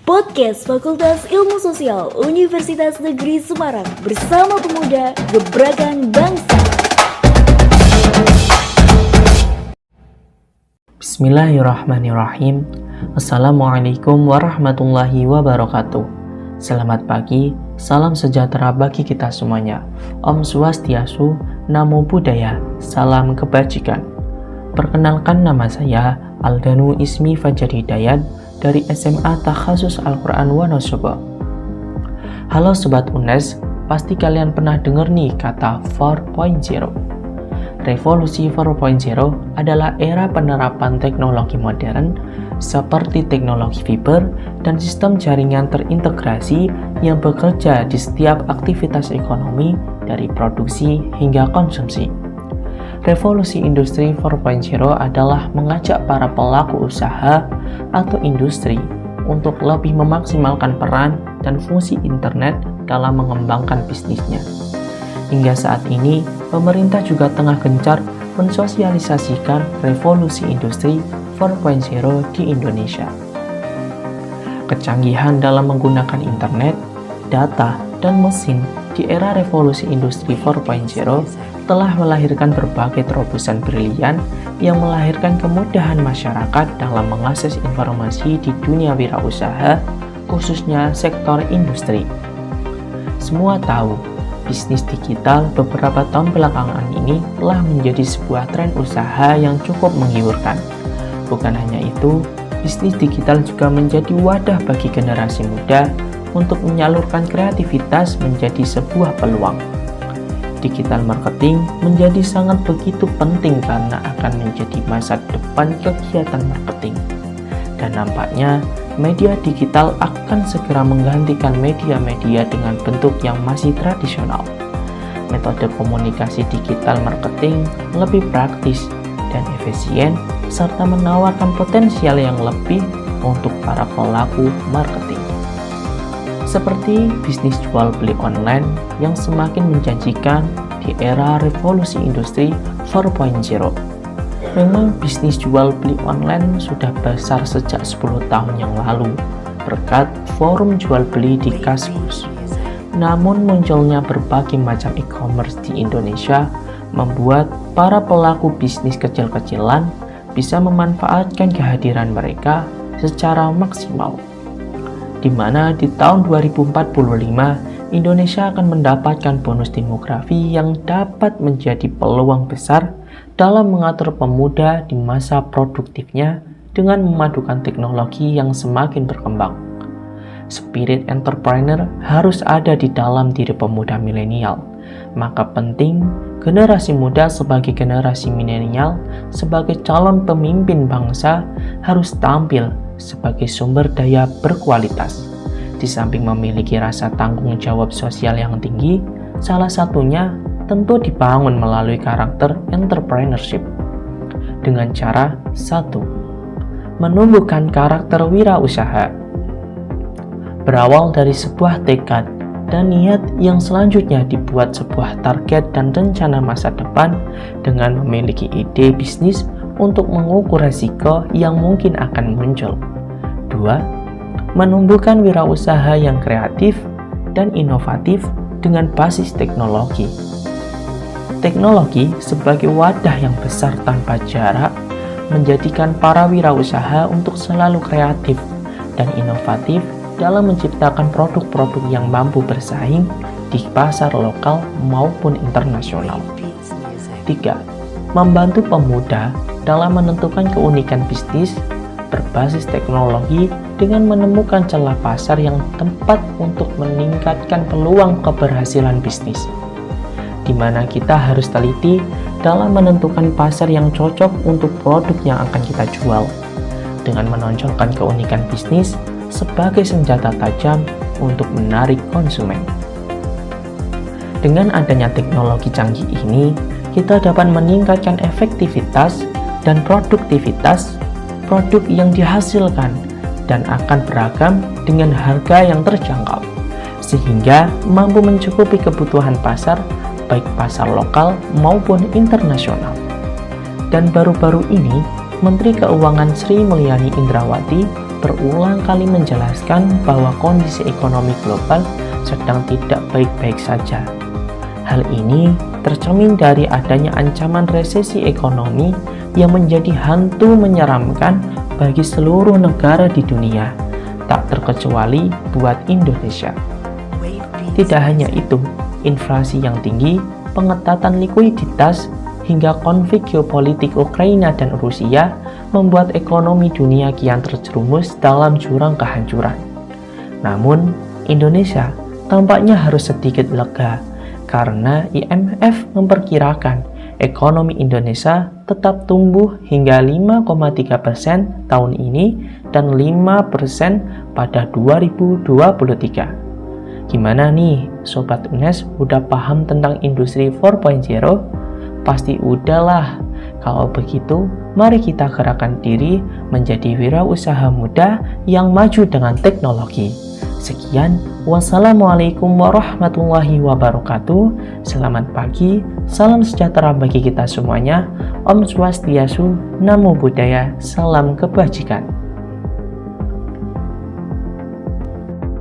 Podcast Fakultas Ilmu Sosial Universitas Negeri Semarang bersama pemuda gebrakan bangsa. Bismillahirrahmanirrahim. Assalamualaikum warahmatullahi wabarakatuh. Selamat pagi, salam sejahtera bagi kita semuanya. Om Swastiastu, Namo Buddhaya, salam kebajikan. Perkenalkan, nama saya Aldanu Ismi Fajar Hidayat dari SMA Takhasus Al-Quran Wonosobo. Halo Sobat UNES, pasti kalian pernah dengar nih kata 4.0. Revolusi 4.0 adalah era penerapan teknologi modern seperti teknologi fiber dan sistem jaringan terintegrasi yang bekerja di setiap aktivitas ekonomi dari produksi hingga konsumsi. Revolusi industri 4.0 adalah mengajak para pelaku usaha atau industri untuk lebih memaksimalkan peran dan fungsi internet dalam mengembangkan bisnisnya. Hingga saat ini, pemerintah juga tengah gencar mensosialisasikan revolusi industri 4.0 di Indonesia. Kecanggihan dalam menggunakan internet, data, dan mesin di era revolusi industri 4.0 telah melahirkan berbagai terobosan brilian yang melahirkan kemudahan masyarakat dalam mengakses informasi di dunia wirausaha, khususnya sektor industri. Semua tahu, bisnis digital beberapa tahun belakangan ini telah menjadi sebuah tren usaha yang cukup menggiurkan. Bukan hanya itu, bisnis digital juga menjadi wadah bagi generasi muda untuk menyalurkan kreativitas menjadi sebuah peluang. Digital marketing menjadi sangat begitu penting karena akan menjadi masa depan kegiatan marketing. Dan nampaknya media digital akan segera menggantikan media-media dengan bentuk yang masih tradisional. Metode komunikasi digital marketing lebih praktis dan efisien serta menawarkan potensial yang lebih untuk para pelaku marketing. Seperti bisnis jual beli online yang semakin menjanjikan di era revolusi industri 4.0. Memang bisnis jual beli online sudah besar sejak 10 tahun yang lalu berkat forum jual beli di Kaskus. Namun munculnya berbagai macam e-commerce di Indonesia membuat para pelaku bisnis kecil-kecilan bisa memanfaatkan kehadiran mereka secara maksimal. Di mana di tahun 2045 Indonesia akan mendapatkan bonus demografi yang dapat menjadi peluang besar dalam mengatur pemuda di masa produktifnya dengan memadukan teknologi yang semakin berkembang. Spirit entrepreneur harus ada di dalam diri pemuda milenial. Maka penting generasi muda sebagai generasi milenial sebagai calon pemimpin bangsa harus tampil sebagai sumber daya berkualitas. Di samping memiliki rasa tanggung jawab sosial yang tinggi, salah satunya tentu dibangun melalui karakter entrepreneurship. Dengan cara 1. Menumbuhkan karakter wirausaha. Berawal dari sebuah tekad dan niat yang selanjutnya dibuat sebuah target dan rencana masa depan dengan memiliki ide bisnis untuk mengukur resiko yang mungkin akan muncul. 2. Menumbuhkan wirausaha yang kreatif dan inovatif dengan basis teknologi. Teknologi sebagai wadah yang besar tanpa jarak menjadikan para wirausaha untuk selalu kreatif dan inovatif dalam menciptakan produk-produk yang mampu bersaing di pasar lokal maupun internasional. 3. Membantu pemuda dalam menentukan keunikan bisnis berbasis teknologi dengan menemukan celah pasar yang tepat untuk meningkatkan peluang keberhasilan bisnis, di mana kita harus teliti dalam menentukan pasar yang cocok untuk produk yang akan kita jual, dengan menonjolkan keunikan bisnis sebagai senjata tajam untuk menarik konsumen. Dengan adanya teknologi canggih ini, kita dapat meningkatkan efektivitas dan produktivitas produk yang dihasilkan dan akan beragam dengan harga yang terjangkau, sehingga mampu mencukupi kebutuhan pasar, baik pasar lokal maupun internasional. Dan baru-baru ini, Menteri Keuangan Sri Mulyani Indrawati berulang kali menjelaskan bahwa kondisi ekonomi global sedang tidak baik-baik saja. Hal ini tercermin dari adanya ancaman resesi ekonomi yang menjadi hantu menyeramkan bagi seluruh negara di dunia, tak terkecuali buat Indonesia. Tidak hanya itu, inflasi yang tinggi, pengetatan likuiditas, hingga konflik geopolitik Ukraina dan Rusia membuat ekonomi dunia kian terjerumus dalam jurang kehancuran. Namun, Indonesia tampaknya harus sedikit lega karena IMF memperkirakan ekonomi Indonesia tetap tumbuh hingga 5,3% tahun ini dan 5% pada 2023. Gimana nih, Sobat UNES udah paham tentang industri 4.0? Pasti udahlah. Kalau begitu, mari kita gerakkan diri menjadi wirausaha muda yang maju dengan teknologi. Sekian, wassalamualaikum warahmatullahi wabarakatuh. Selamat pagi, salam sejahtera bagi kita semuanya. Om Swastiastu, Namo Buddhaya, salam kebajikan.